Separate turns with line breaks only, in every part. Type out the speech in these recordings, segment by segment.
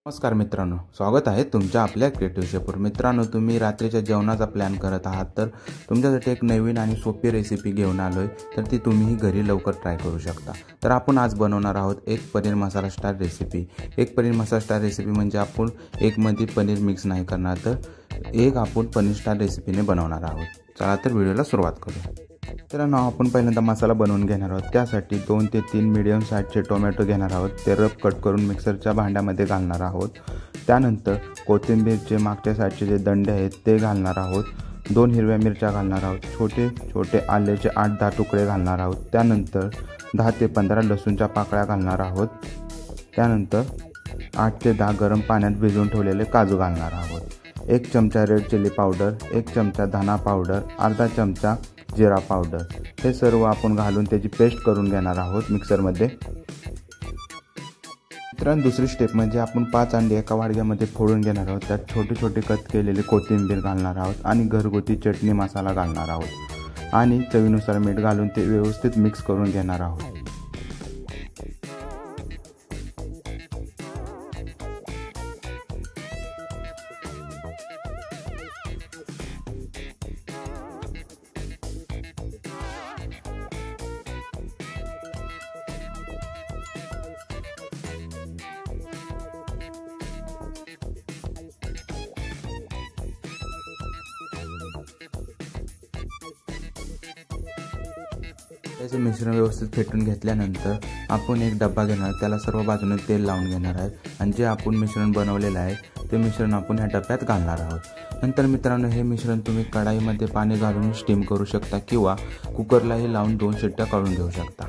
नमस्कार मित्रांनो, स्वागत आहे तुमच्या आपल्या क्रिएटिव्ह शेफवर। मित्रांनो, तुम्ही रात्रीच्या जेवणाचा प्लॅन करत आहात तर तुमच्यासाठी एक नवीन आणि सोपी रेसिपी घेऊन आलोय, तर ती तुम्हीही घरी लवकर ट्राय करू शकता। तर आपण आज बनवणार आहोत एक पनीर मसाला स्टार रेसिपी। एक पनीर मसाला स्टार रेसिपी म्हणजे आपण एक मध्ये पनीर मिक्स नाही करणार, तर एक आपण पनीर स्टार रेसिपीने बनवणार आहोत। चला तर व्हिडिओला सुरुवात करू। तर आपण पहिल्यांदा मसाला बनवून घेणार आहोत। त्यासाठी 2 ते 3 मीडियम साईजचे टोमॅटो घेणार आहोत। ते रफ कट करून मिक्सरच्या भांड्यामध्ये घालणार आहोत। त्यानंतर कोथिंबीरचे मागच्या साईडचे जे दंडे आहेत ते घालणार आहोत। 2 हिरव्या मिरच्या घालणार आहोत। छोटे छोटे आल्याचे 8-10 तुकडे घालणार आहोत। त्यानंतर 10 ते 15 लसूणच्या पाकळ्या घालणार आहोत। त्यानंतर 8 ते 10 गरम पाण्यात भिजवून ठेवलेले काजू घालणार आहोत। 1 चमचा रेड चिली पावडर, 1 चमचा धना पावडर, अर्धा चमचा जिरा पावडर, हे सर्व आपण घालून त्याची पेस्ट करून घेणार आहोत मिक्सरमध्ये। मित्रांनो, दुसरी स्टेप म्हणजे आपण 5 अंडे एका वाडग्यामध्ये फोडून घेणार आहोत। त्यात छोटे छोटे कट केलेले कोथिंबीर घालणार आहोत आणि घरगुती चटणी मसाला घालणार आहोत आणि चवीनुसार मीठ घालून ते व्यवस्थित मिक्स करून घेणार आहोत। त्याचे मिश्रण व्यवस्थित फेटून घेतल्यानंतर आपण एक डब्बा घेणार, त्याला सर्व बाजूने तेल लावून घेणार आहे आणि जे आपण मिश्रण बनवलेलं आहे ते मिश्रण आपण ह्या डब्यात घालणार आहोत। नंतर मित्रांनो, हे मिश्रण तुम्ही कढाईमध्ये पाणी घालून स्टीम करू शकता किंवा कुकरलाही लावून 2 शिट्ट्या काढून घेऊ शकता।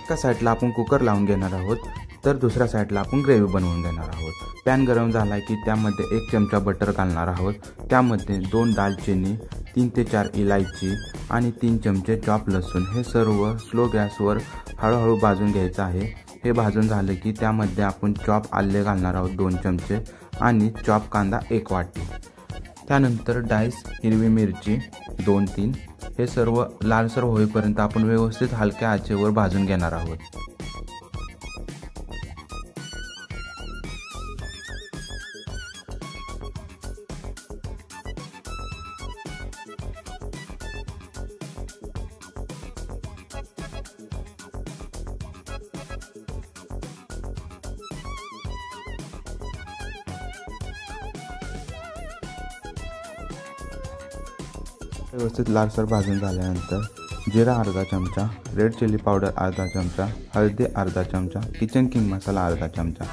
एका साईडला आपण कुकर लावून घेणार आहोत, तर दुसऱ्या साईडला आपण ग्रेव्ही बनवून घेणार आहोत। पॅन गरम झाला की त्यामध्ये 1 चमचा बटर घालणार आहोत। त्यामध्ये 2 दालचिनी, 3 ते 4 इलायची आणि 3 चमचे चॉप लसूण, हे सर्व स्लो गॅसवर हळूहळू भाजून घ्यायचं आहे। हे भाजून झालं की त्यामध्ये आपण चॉप आले घालणार आहोत 2 चमचे आणि चॉप कांदा 1 वाटी। त्यानंतर डाइस हिरवी मिरची 2-3, हे सर्व लालसर होईपर्यंत आपण व्यवस्थित हलक्या आचेवर भाजून घेणार आहोत। व्यवस्थित लालसर भाजून झाल्यानंतर जिरा अर्धा चमचा, रेड चिली पावडर अर्धा चमचा, हळदी अर्धा चमचा, किचन किंग मसाला अर्धा चमचा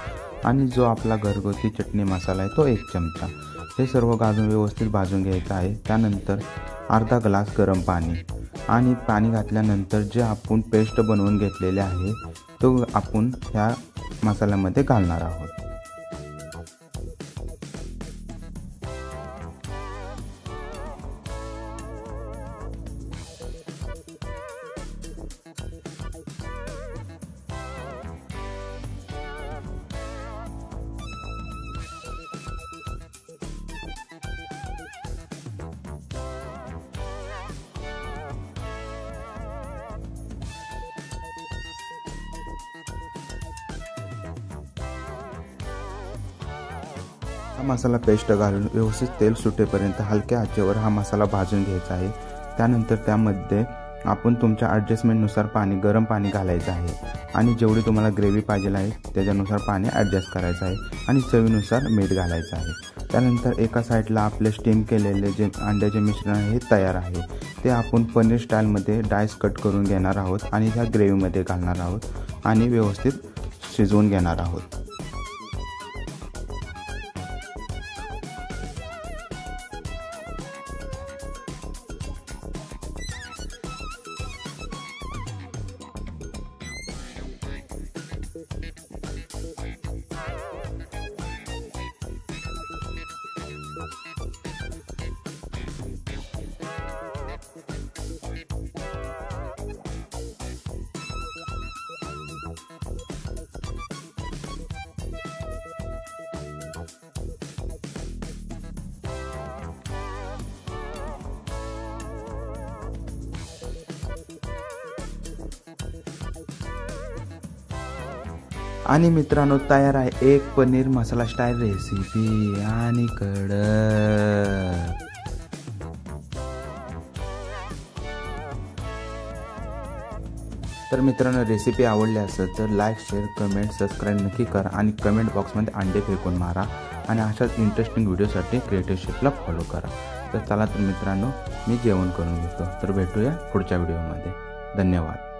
आणि जो आपला घरगुती चटणी मसाला आहे तो 1 चमचा, हे सर्व घालून व्यवस्थित भाजून घ्यायचं आहे। त्यानंतर अर्धा ग्लास गरम पाणी आणि पाणी घातल्यानंतर जे आपण पेस्ट बनवून घेतलेले आहे तो आपण ह्या मसाल्यामध्ये घालणार आहोत। हा मसाला पेस्ट घालून व्यवस्थित तेल सुटेपर्यंत हलक्या आचेवर हा मसाला भाजून घ्यायचा आहे। त्यानंतर त्यामध्ये आपण तुमच्या ॲडजस्टमेंटनुसार गरम पाणी घालायचं आहे आणि जेवढी तुम्हाला ग्रेव्ही पाहिजे आहे त्याच्यानुसार पाणी ॲडजस्ट करायचं आहे आणि चवीनुसार मीठ घालायचं आहे। त्यानंतर एका साईडला आपले स्टीम केलेले जे अंड्याचे मिश्रण आहे हे तयार आहे। ते आपण पनीर स्टाईलमध्ये डाइस कट करून घेणार आहोत आणि ह्या ग्रेव्हीमध्ये घालणार आहोत आणि व्यवस्थित शिजवून घेणार आहोत। आणि मित्रांनो तयार आहे एक पनीर मसाला स्टाईल रेसिपी आणि कडक। तर मित्रांनो रेसिपी आवडली असेल तर लाईक शेअर कमेंट सबस्क्राईब नक्की करा आणि कमेंट बॉक्समध्ये अंडे फेकून मारा आणि अशाच इंटरेस्टिंग व्हिडिओसाठी क्रिएटिव्ह शेफला फॉलो करा। तर चला तर मित्रांनो मी जेवण करून घेतो, तर भेटूया पुढच्या व्हिडिओमध्ये। धन्यवाद।